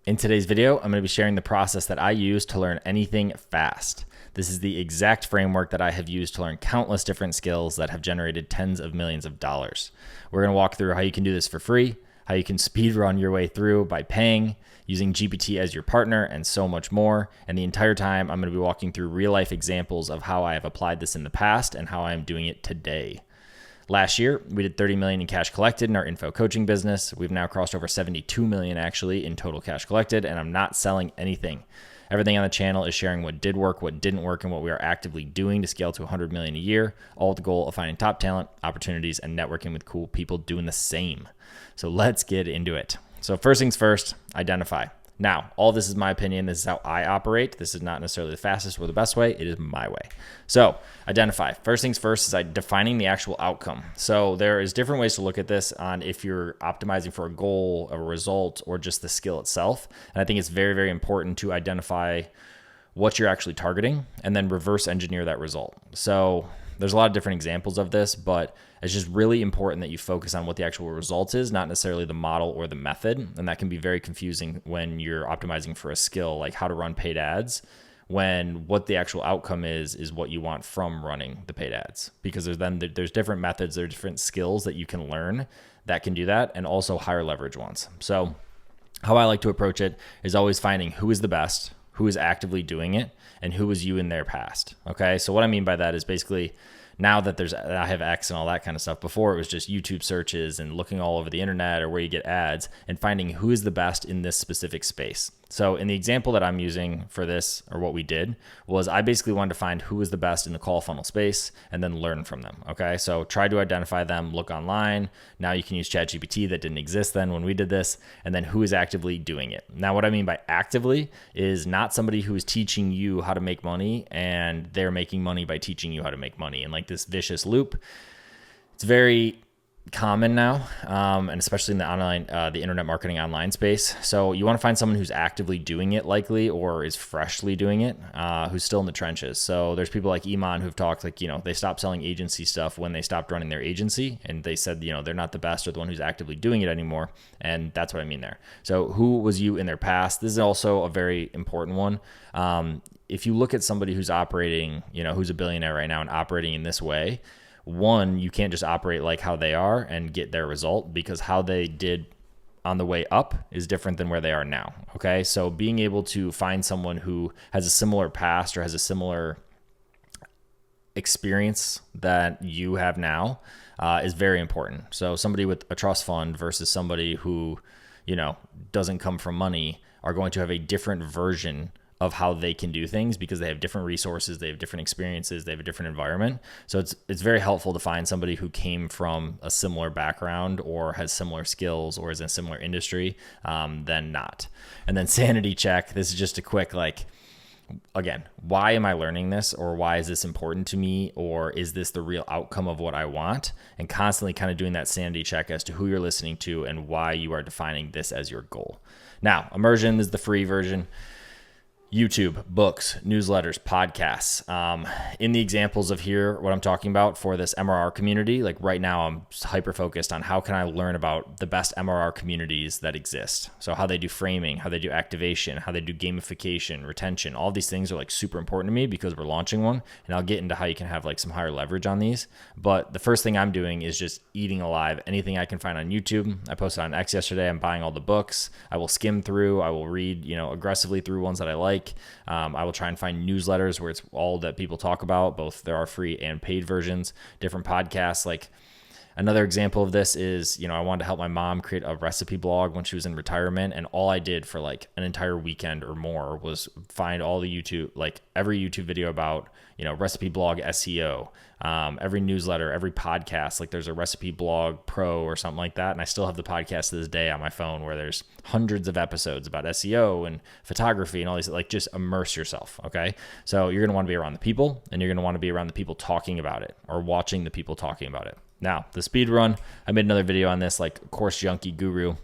In today's video, I'm going to be sharing the process that I use to learn anything fast. This is the exact framework that I have used to learn countless different skills that have generated tens of millions of dollars. We're going to walk through how you can do this for free, how you can speed run your way through by paying, using GPT as your partner, and so much more. And the entire time, I'm going to be walking through real life examples of how I have applied this in the past and how I am doing it today. Last year, we did 30 million in cash collected in our info coaching business. We've now crossed over 72 million actually in total cash collected, and I'm not selling anything. Everything on the channel is sharing what did work, what didn't work, and what we are actively doing to scale to 100 million a year, all with the goal of finding top talent, opportunities, and networking with cool people doing the same. So let's get into it. So first things first, identify. Now, all this is my opinion. This is how I operate. This is not necessarily the fastest or the best way. It is my way. So identify. First things first is defining the actual outcome. So there is different ways to look at this on if you're optimizing for a goal, a result, or just the skill itself. And I think it's very, very important to identify what you're actually targeting and then reverse engineer that result. So there's a lot of different examples of this, but it's just really important that you focus on what the actual result is, not necessarily the model or the method. And that can be very confusing when you're optimizing for a skill, like how to run paid ads, when what the actual outcome is what you want from running the paid ads. Because there's different methods, there's different skills that you can learn that can do that, and also higher leverage ones. So how I like to approach it is always finding who is the best, who is actively doing it, and who was you in their past. Okay, so what I mean by that is basically now that I have X and all that kind of stuff. Before it was just YouTube searches and looking all over the internet or where you get ads and finding who is the best in this specific space. So in the example that I'm using for this, or what we did, was I basically wanted to find who was the best in the call funnel space and then learn from them. Okay, so try to identify them, look online. Now you can use ChatGPT, that didn't exist then when we did this, and then who is actively doing it. Now what I mean by actively is not somebody who is teaching you how to make money and they're making money by teaching you how to make money, and like this vicious loop. It's very common now, and especially in the internet marketing online space. So you want to find someone who's actively doing it, likely, or is freshly doing it, who's still in the trenches. So there's people like Iman who've talked, like, they stopped selling agency stuff when they stopped running their agency, and they said, they're not the best or the one who's actively doing it anymore. And that's what I mean there. So who was you in their past? This is also a very important one. If you look at somebody who's operating, who's a billionaire right now and operating in this way, one, you can't just operate like how they are and get their result, because how they did on the way up is different than where they are now. Okay, so being able to find someone who has a similar past or has a similar experience that you have now is very important. So somebody with a trust fund versus somebody who, doesn't come from money are going to have a different version of how they can do things, because they have different resources, they have different experiences, they have a different environment. So it's very helpful to find somebody who came from a similar background or has similar skills or is in a similar industry than not. And then sanity check. This is just a quick, again, why am I learning this, or why is this important to me, or is this the real outcome of what I want? And constantly kind of doing that sanity check as to who you're listening to and why you are defining this as your goal. Now, Immersion is the free version. YouTube, books, newsletters, podcasts. In the examples of here, what I'm talking about for this MRR community, like right now I'm hyper focused on how can I learn about the best MRR communities that exist. So how they do framing, how they do activation, how they do gamification, retention, all these things are super important to me because we're launching one, and I'll get into how you can have some higher leverage on these. But the first thing I'm doing is just eating alive anything I can find on YouTube. I posted on X yesterday, I'm buying all the books. I will skim through, I will read, aggressively through ones that I like. I will try and find newsletters where it's all that people talk about, both there are free and paid versions, different podcasts. Like another example of this is, I wanted to help my mom create a recipe blog when she was in retirement. And all I did for an entire weekend or more was find all the every YouTube video about, recipe blog SEO, every newsletter, every podcast. There's a recipe blog pro or something like that. And I still have the podcast to this day on my phone where there's hundreds of episodes about SEO and photography and all these, just immerse yourself. Okay. So you're going to want to be around the people, and you're going to want to be around the people talking about it or watching the people talking about it. Now, the speed run, I made another video on this, course junkie guru.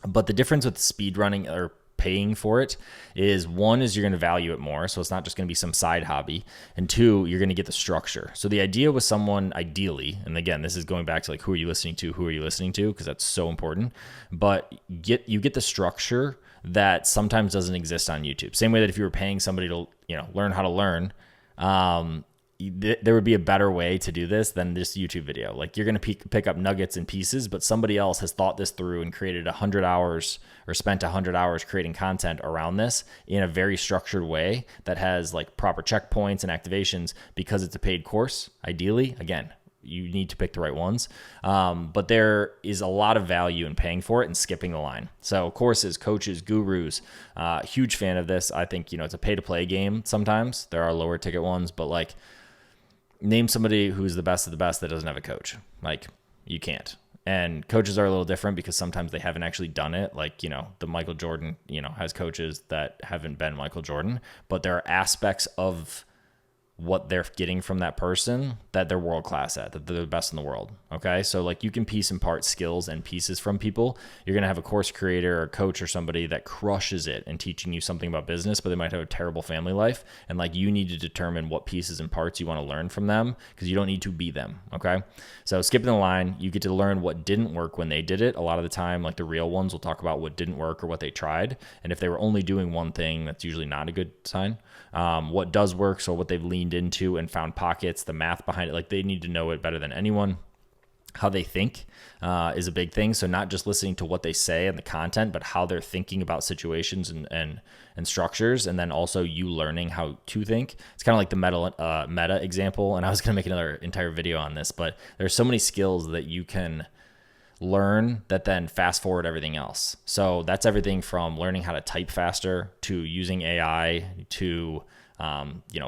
But the difference with speed running or paying for it is, one is you're going to value it more. So it's not just going to be some side hobby. And two, you're going to get the structure. So the idea with someone ideally, and again, this is going back to like, who are you listening to? Who are you listening to? Because that's so important. But you get the structure that sometimes doesn't exist on YouTube. Same way that if you were paying somebody to, learn how to learn, there would be a better way to do this than this YouTube video. Like, you're going to pick up nuggets and pieces, but somebody else has thought this through and created 100 hours or spent 100 hours creating content around this in a very structured way that has like proper checkpoints and activations, because it's a paid course. Ideally, again, you need to pick the right ones. But there is a lot of value in paying for it and skipping the line. So courses, coaches, gurus, huge fan of this. I think, it's a pay to play game. Sometimes there are lower ticket ones, but like, name somebody who's the best of the best that doesn't have a coach. Like, you can't. And coaches are a little different because sometimes they haven't actually done it. Like, the Michael Jordan, has coaches that haven't been Michael Jordan, but there are aspects of what they're getting from that person that they're world class at, that they're the best in the world. Okay. So like, you can piece and part skills and pieces from people. You're going to have a course creator or coach or somebody that crushes it and teaching you something about business, but they might have a terrible family life. And like, you need to determine what pieces and parts you want to learn from them, because you don't need to be them. Okay. So skipping the line, you get to learn what didn't work when they did it. A lot of the time, like the real ones will talk about what didn't work or what they tried. And if they were only doing one thing, that's usually not a good sign. What does work, so what they've leaned into and found pockets, the math behind it, like they need to know it better than anyone. How they think is a big thing. So not just listening to what they say and the content, but how they're thinking about situations and structures. And then also you learning how to think. It's kind of like the meta example. And I was going to make another entire video on this, but there's so many skills that you can learn that then fast forward everything else. So that's everything from learning how to type faster to using AI to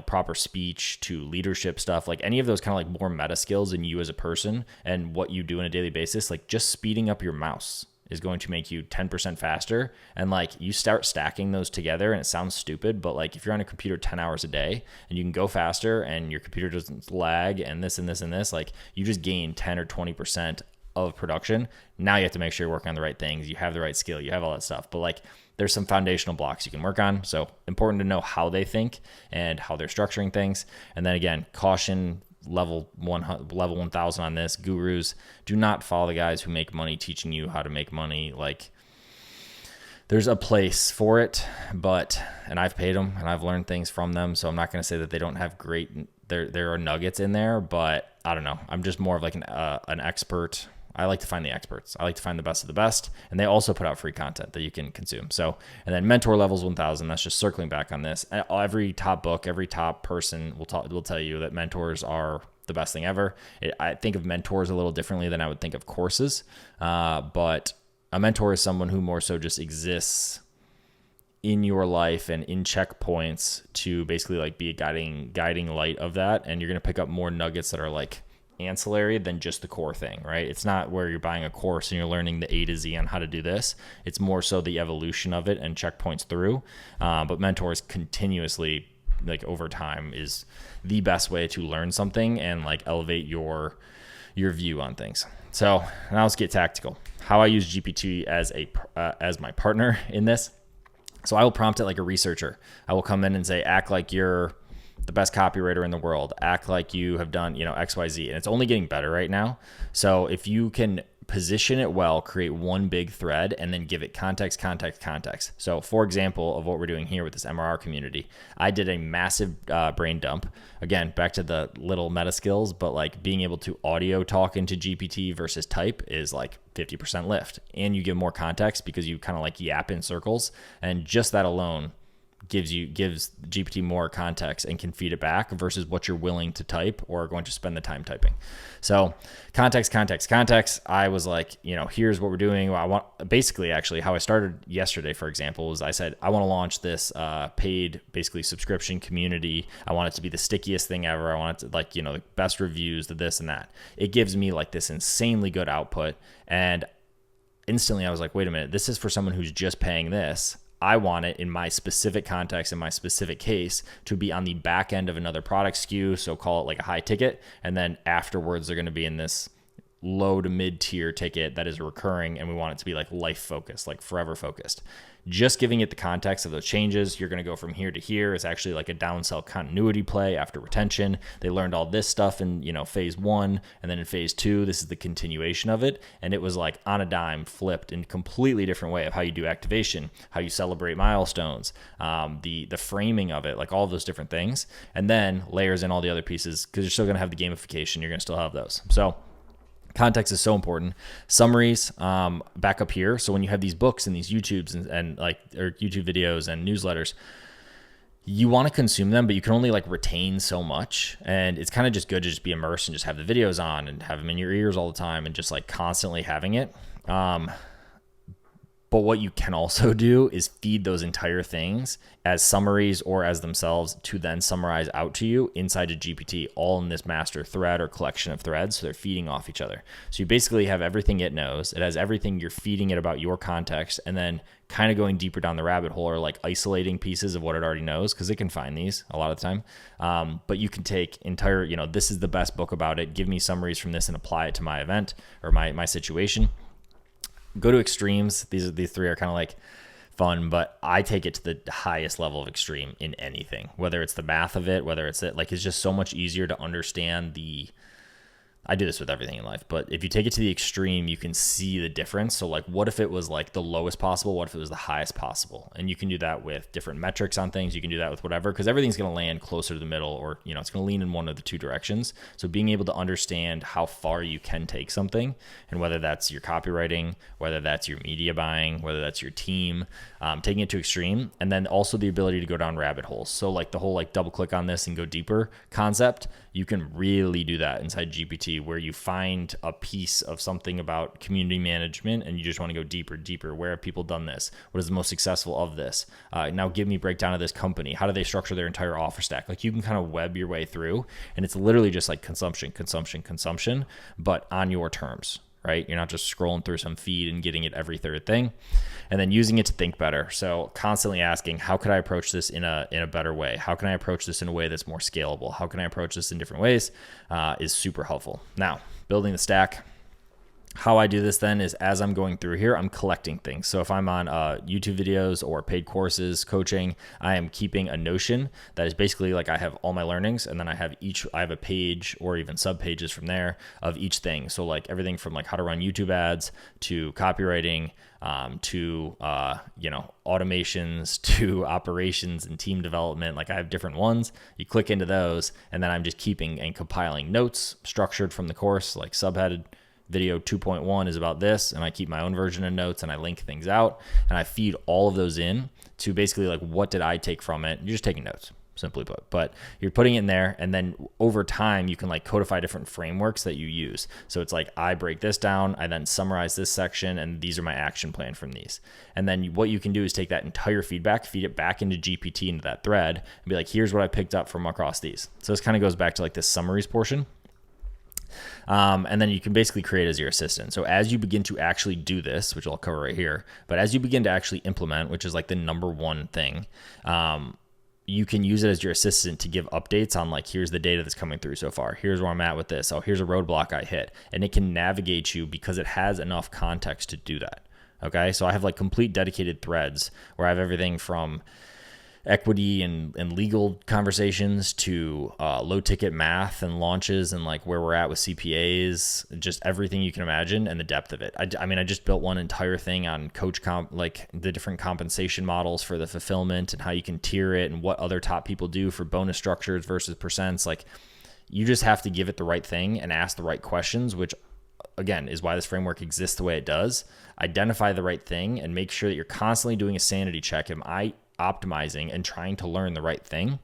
proper speech to leadership stuff, like any of those kind of like more meta skills in you as a person and what you do on a daily basis. Like, just speeding up your mouse is going to make you 10% faster. And like, you start stacking those together, and it sounds stupid, but like, if you're on a computer 10 hours a day and you can go faster and your computer doesn't lag and this and this and this, like, you just gain 10 or 20% of production. Now you have to make sure you're working on the right things. You have the right skill. You have all that stuff. But like, there's some foundational blocks you can work on. So important to know how they think and how they're structuring things. And then again, caution, level 1000 on this. Gurus, do not follow the guys who make money teaching you how to make money. Like, there's a place for it, and I've paid them and I've learned things from them. So I'm not going to say that they don't have great, there are nuggets in there, but I don't know. I'm just more of like an expert. I like to find the experts. I like to find the best of the best. And they also put out free content that you can consume. So, and then mentor levels 1000, that's just circling back on this. Every top book, every top person will tell you that mentors are the best thing ever. I think of mentors a little differently than I would think of courses. But a mentor is someone who more so just exists in your life and in checkpoints to basically like be a guiding light of that. And you're going to pick up more nuggets that are like ancillary than just the core thing, right? It's not where you're buying a course and you're learning the A to Z on how to do this. It's more so the evolution of it and checkpoints through. But mentors continuously, like over time, is the best way to learn something and like elevate your view on things. So now let's get tactical. How I use GPT as my partner in this. So I will prompt it like a researcher. I will come in and say, act like you're the best copywriter in the world. Act like you have done, X, Y, Z. And it's only getting better right now. So if you can position it well, create one big thread, and then give it context. So for example of what we're doing here with this MRR community, I did a massive brain dump. Again, back to the little meta skills, but like being able to audio talk into GPT versus type is like 50% lift. And you give more context because you kind of like yap in circles. And just that alone gives GPT more context and can feed it back versus what you're willing to type or going to spend the time typing. So context. I was like, here's what we're doing. Actually how I started yesterday, for example, was I said, I want to launch this paid, basically subscription community. I want it to be the stickiest thing ever. I want it to the best reviews, the this and that. It gives me like this insanely good output. And instantly I was like, wait a minute, this is for someone who's just paying this. I want it in my specific context, in my specific case, to be on the back end of another product SKU. So call it like a high ticket. And then afterwards, they're going to be in this low to mid tier ticket that is recurring, and we want it to be like life focused, like forever focused. Just giving it the context of those changes, you're going to go from here to here. It's actually like a downsell continuity play after retention. They learned all this stuff in, phase 1, and then in phase 2, this is the continuation of it. And it was like on a dime, flipped in a completely different way of how you do activation, how you celebrate milestones, the framing of it, like all of those different things, and then layers in all the other pieces, because you're still going to have the gamification. You're going to still have those. So context is so important. Summaries, back up here. So when you have these books and these YouTubes or YouTube videos and newsletters, you want to consume them, but you can only like retain so much. And it's kind of just good to just be immersed and just have the videos on and have them in your ears all the time and just like constantly having it. But what you can also do is feed those entire things as summaries or as themselves to then summarize out to you inside of GPT, all in this master thread or collection of threads. So they're feeding off each other. So you basically have everything it knows. It has everything you're feeding it about your context, and then kind of going deeper down the rabbit hole or like isolating pieces of what it already knows, because it can find these a lot of the time. But you can take entire, this is the best book about it. Give me summaries from this and apply it to my event or my situation. Go to extremes. These 3 are kind of like fun, but I take it to the highest level of extreme in anything, whether it's the math of it, whether it's it's just so much easier to understand I do this with everything in life, but if you take it to the extreme, you can see the difference. So like, what if it was like the lowest possible? What if it was the highest possible? And you can do that with different metrics on things. You can do that with whatever, because everything's going to land closer to the middle, or, it's going to lean in one of the 2 directions. So being able to understand how far you can take something, and whether that's your copywriting, whether that's your media buying, whether that's your team, taking it to extreme, and then also the ability to go down rabbit holes. So like the whole like double click on this and go deeper concept, you can really do that inside GPT, where you find a piece of something about community management and you just want to go deeper. Where have people done this? What is the most successful of this? Now give me a breakdown of this company. How do they structure their entire offer stack? Like, you can kind of web your way through, and it's literally just like consumption, but on your terms, right? You're not just scrolling through some feed and getting it every third thing. And then using it to think better. So constantly asking, how could I approach this in a better way? How can I approach this in a way that's more scalable? How can I approach this in different ways? Is super helpful. Now, building the stack. How I do this then is, as I'm going through here, I'm collecting things. So if I'm on YouTube videos or paid courses, coaching, I am keeping a Notion that is basically like I have all my learnings, and then I have a page or even sub pages from there of each thing. So like everything from like how to run YouTube ads to copywriting, to automations, to operations and team development. Like, I have different ones. You click into those, and then I'm just keeping and compiling notes structured from the course, like subheaded. Video 2.1 is about this, and I keep my own version of notes, and I link things out, and I feed all of those in to basically like, what did I take from it? You're just taking notes, simply put, but you're putting it in there, and then over time you can like codify different frameworks that you use. So it's like, I break this down, I then summarize this section, and these are my action plan from these. And then what you can do is take that entire feedback, feed it back into GPT, into that thread, and be like, here's what I picked up from across these. So this kind of goes back to like this summaries portion. And then you can basically create as your assistant. So as you begin to actually do this, which I'll cover right here, but as you begin to actually implement, which is like the number one thing, you can use it as your assistant to give updates on like, here's the data that's coming through so far. Here's where I'm at with this. Oh, here's a roadblock I hit. And it can navigate you because it has enough context to do that. Okay. So I have like complete dedicated threads where I have everything from equity and legal conversations to low ticket math and launches and like where we're at with CPAs, just everything you can imagine, and the depth of it. I just built one entire thing on like the different compensation models for the fulfillment and how you can tier it and what other top people do for bonus structures versus percents. Like, you just have to give it the right thing and ask the right questions, which again is why this framework exists the way it does. Identify the right thing and make sure that you're constantly doing a sanity check. Am I optimizing and trying to learn the right thing?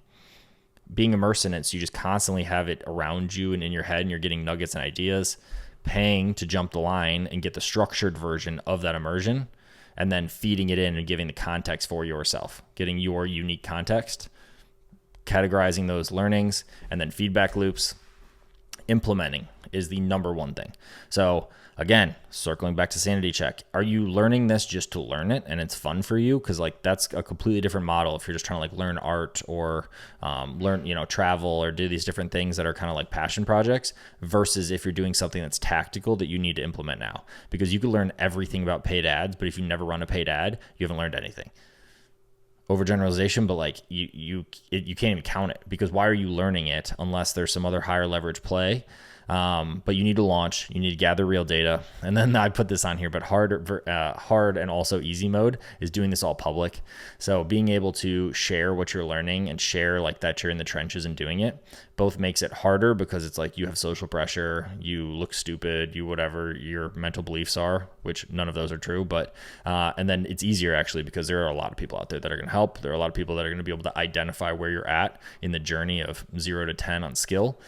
Being immersed in it, so you just constantly have it around you and in your head, and you're getting nuggets and ideas. Paying to jump the line and get the structured version of that immersion, and then feeding it in and giving the context for yourself, getting your unique context, categorizing those learnings, and then feedback loops. Implementing is the number one thing. So Again, circling back to sanity check. Are you learning this just to learn it and it's fun for you? Because like that's a completely different model if you're just trying to like learn art or learn, travel or do these different things that are kind of like passion projects versus if you're doing something that's tactical that you need to implement now. Because you could learn everything about paid ads, but if you never run a paid ad, you haven't learned anything. Overgeneralization, but like you can't even count it because why are you learning it unless there's some other higher leverage play? But you need to launch, you need to gather real data. And then I put this on here, but hard and also easy mode is doing this all public. So being able to share what you're learning and share like that you're in the trenches and doing it both makes it harder because it's like you have social pressure, you look stupid, you whatever your mental beliefs are, which none of those are true. But, and then it's easier actually because there are a lot of people out there that are going to help. There are a lot of people that are going to be able to identify where you're at in the journey of 0 to 10 on skill.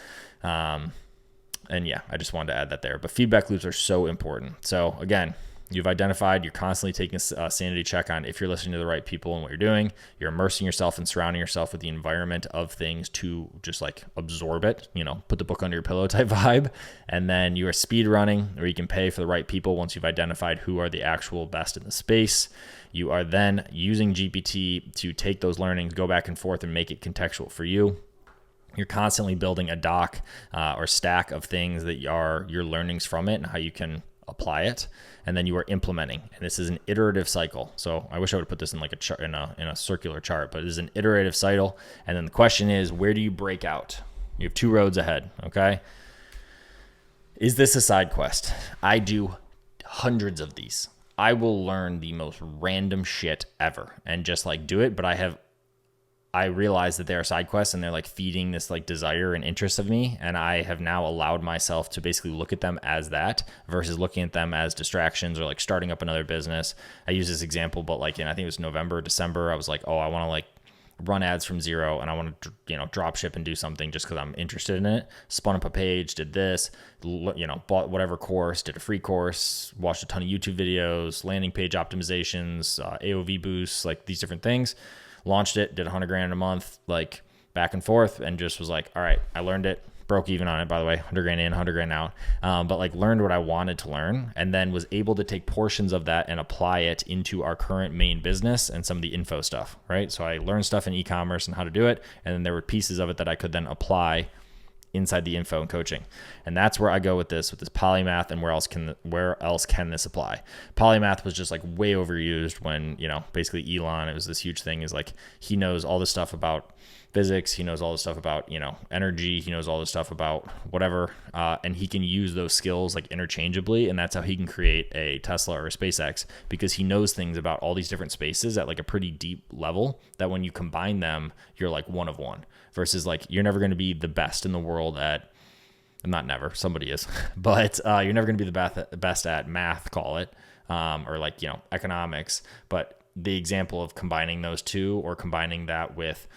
And yeah, I just wanted to add that there. But feedback loops are so important. So again, you've identified, you're constantly taking a sanity check on if you're listening to the right people and what you're doing. You're immersing yourself and surrounding yourself with the environment of things to just like absorb it, put the book under your pillow type vibe. And then you are speed running, or you can pay for the right people once you've identified who are the actual best in the space. You are then using GPT to take those learnings, go back and forth and make it contextual for you. You're constantly building a doc or stack of things that are your learnings from it and how you can apply it. And then you are implementing. And this is an iterative cycle. So I wish I would put this in like a chart, in a circular chart, but it is an iterative cycle. And then the question is, where do you break out? You have 2 roads ahead. Okay. Is this a side quest? I do hundreds of these. I will learn the most random shit ever and just like do it. But I realize that they are side quests and they're like feeding this like desire and interest of me. And I have now allowed myself to basically look at them as that versus looking at them as distractions or like starting up another business. I use this example, but like, I think it was November, December, I was like, oh, I want to like run ads from zero and I want to, drop ship and do something just because I'm interested in it. Spun up a page, did this, bought whatever course, did a free course, watched a ton of YouTube videos, landing page optimizations, AOV boosts, like these different things. Launched it, did $100,000 in a month, like back and forth, and just was like, all right, I learned it, broke even on it, by the way, $100,000 in, $100,000 out. But like learned what I wanted to learn and then was able to take portions of that and apply it into our current main business and some of the info stuff, right? So I learned stuff in e-commerce and how to do it. And then there were pieces of it that I could then apply inside the info and coaching. And that's where I go with this polymath and where else can this apply? Polymath was just like way overused when, basically Elon, it was this huge thing is like, he knows all this stuff about physics. He knows all this stuff about, energy. He knows all this stuff about whatever. And he can use those skills like interchangeably. And that's how he can create a Tesla or a SpaceX because he knows things about all these different spaces at like a pretty deep level that when you combine them, you're like one of one versus like, you're never going to be the best in the world at, not never, somebody is, but you're never going to be the best at math, call it, or like, economics. But the example of combining those two or combining that with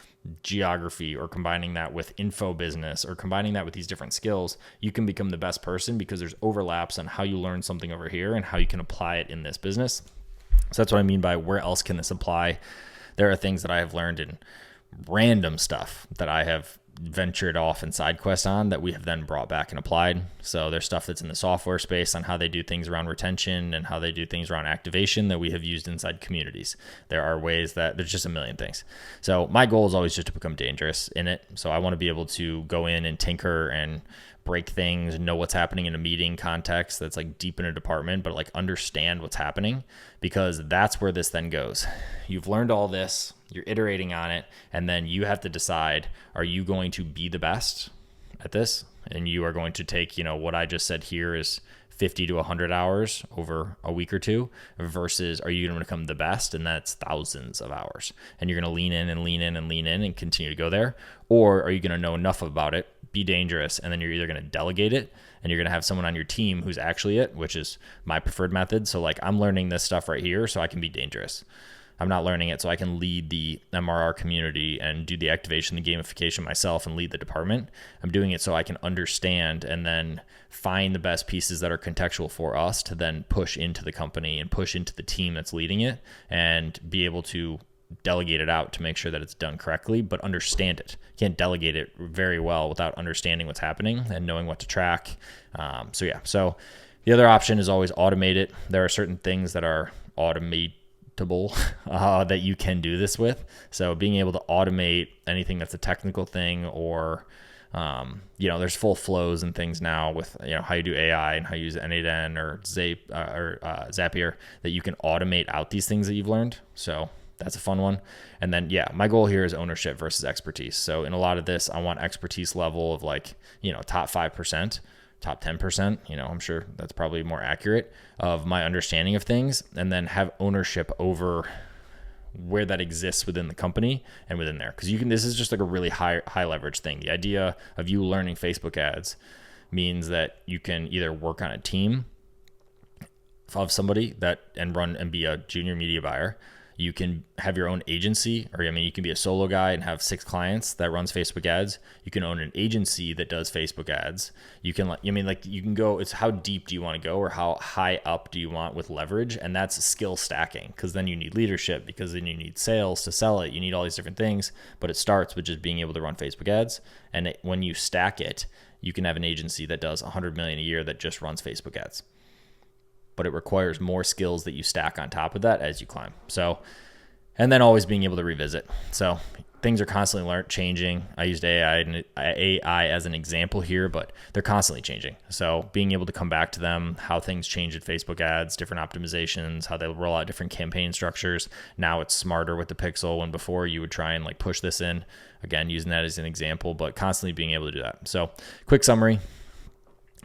geography or combining that with info business or combining that with these different skills, you can become the best person because there's overlaps on how you learn something over here and how you can apply it in this business. So that's what I mean by where else can this apply? There are things that I have learned in random stuff that I have ventured off and side quests on that we have then brought back and applied. So there's stuff that's in the software space on how they do things around retention and how they do things around activation that we have used inside communities. There are ways that there's just a million things. So my goal is always just to become dangerous in it. So I want to be able to go in and tinker and break things, know what's happening in a meeting context that's like deep in a department, but like understand what's happening because that's where this then goes. You've learned all this, you're iterating on it, and then you have to decide, are you going to be the best at this? And you are going to take, what I just said here is 50 to 100 hours over a week or two versus are you going to become the best? And that's thousands of hours. And you're going to lean in and lean in and lean in and continue to go there. Or are you going to know enough about it, be dangerous, and then you're either going to delegate it and you're going to have someone on your team who's actually it, which is my preferred method. So like I'm learning this stuff right here so I can be dangerous. I'm not learning it so I can lead the MRR community and do the activation, the gamification myself and lead the department. I'm doing it so I can understand and then find the best pieces that are contextual for us to then push into the company and push into the team that's leading it and be able to delegate it out to make sure that it's done correctly, but understand it. You can't delegate it very well without understanding what's happening and knowing what to track. So The other option is always automate it. There are certain things that are automatable that you can do this with. So being able to automate anything that's a technical thing, or there's full flows and things now with how you do AI and how you use N8N or Zapier, that you can automate out these things that you've learned. So that's a fun one. And then, my goal here is ownership versus expertise. So in a lot of this, I want expertise level of top 5%, top 10%, I'm sure that's probably more accurate of my understanding of things, and then have ownership over where that exists within the company and within there. Because this is just like a really high leverage thing. The idea of you learning Facebook ads means that you can either work on a team of somebody and be a junior media buyer. You can have your own agency, or you can be a solo guy and have 6 clients that runs Facebook ads. You can own an agency that does Facebook ads. You can you can go, it's how deep do you want to go, or how high up do you want with leverage? And that's skill stacking, because then you need leadership, because then you need sales to sell it. You need all these different things, but it starts with just being able to run Facebook ads. And when you stack it, you can have an agency that does $100 million a year that just runs Facebook ads. But it requires more skills that you stack on top of that as you climb. So, and then always being able to revisit. So things are constantly changing. I used AI as an example here, but they're constantly changing. So being able to come back to them, how things change at Facebook ads, different optimizations, how they roll out different campaign structures. Now it's smarter with the pixel, when before you would try and push this in. Again, using that as an example, but constantly being able to do that. So quick summary.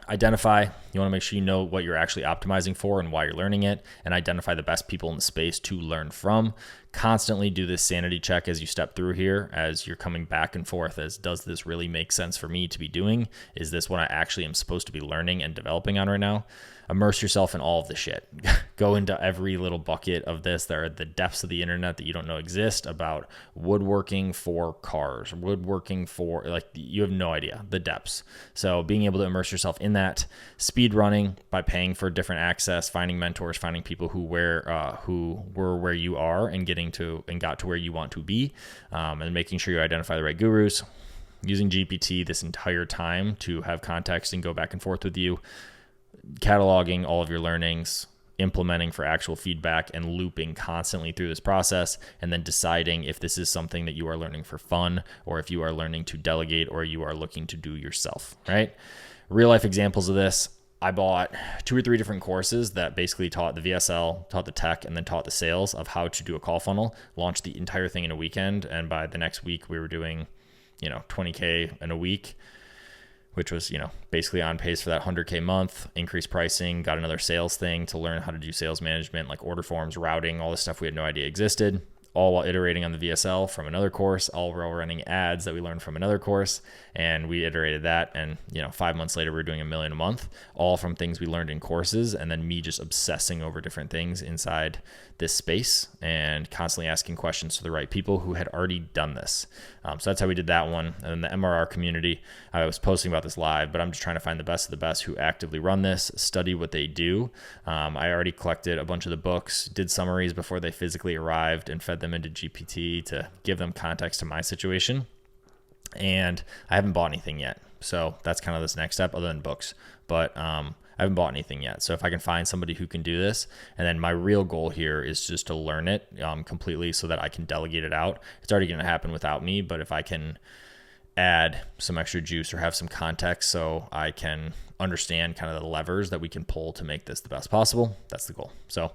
Identify, you want to make sure you know what you're actually optimizing for and why you're learning it, and identify the best people in the space to learn from. Constantly do this sanity check as you step through here, as you're coming back and forth, as does this really make sense for me to be doing? Is this what I actually am supposed to be learning and developing on right now? Immerse yourself in all of the shit. Go into every little bucket of this. There are the depths of the internet that you don't know exist, about woodworking for cars, woodworking for, you have no idea the depths. So being able to immerse yourself in that, speed running by paying for different access, finding mentors, finding people who were where you are and got to where you want to be, and making sure you identify the right gurus, using GPT this entire time to have context and go back and forth with you, cataloging all of your learnings, implementing for actual feedback, and looping constantly through this process, and then deciding if this is something that you are learning for fun, or if you are learning to delegate, or you are looking to do yourself, right? Real life examples of this. I bought 2 or 3 different courses that basically taught the VSL, taught the tech, and then taught the sales of how to do a call funnel, launched the entire thing in a weekend. And by the next week we were doing, $20K in a week, which was, basically on pace for that $100K month. Increased pricing, got another sales thing to learn how to do sales management, like order forms, routing, all this stuff we had no idea existed, all while iterating on the VSL from another course, all while running ads that we learned from another course. And we iterated that. And, 5 months later, we're doing $1 million a month, all from things we learned in courses. And then me just obsessing over different things inside this space and constantly asking questions to the right people who had already done this. So that's how we did that one. And then the MRR community, I was posting about this live, but I'm just trying to find the best of the best who actively run this, study what they do. I already collected a bunch of the books, did summaries before they physically arrived, and fed them into GPT to give them context to my situation. And I haven't bought anything yet. So that's kind of this next step, other than books. But I haven't bought anything yet. So if I can find somebody who can do this, and then my real goal here is just to learn it completely so that I can delegate it out. It's already going to happen without me, but if I can add some extra juice or have some context so I can understand kind of the levers that we can pull to make this the best possible, that's the goal. So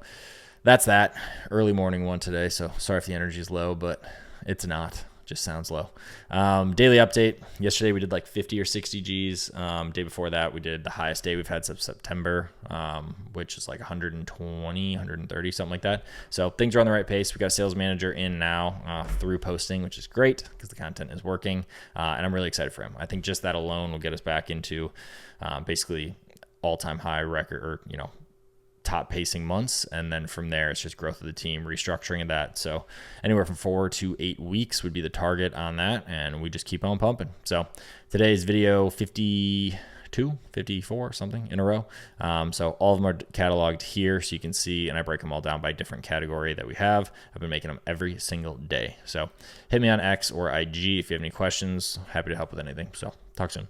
that's that early morning one today. So sorry if the energy is low, but it's not. Just sounds low. Daily update. Yesterday we did like 50 or 60 Gs. Day before that we did the highest day we've had since September, which is like 120, 130, something like that. So things are on the right pace. We got a sales manager in now through posting, which is great because the content is working. And I'm really excited for him. I think just that alone will get us back into basically all-time high record, or, top pacing months. And then from there, it's just growth of the team, restructuring of that. So anywhere from 4 to 8 weeks would be the target on that. And we just keep on pumping. So today's video 52, 54, something in a row. So all of them are cataloged here so you can see, and I break them all down by different category that we have. I've been making them every single day. So hit me on X or IG if you have any questions. Happy to help with anything. So talk soon.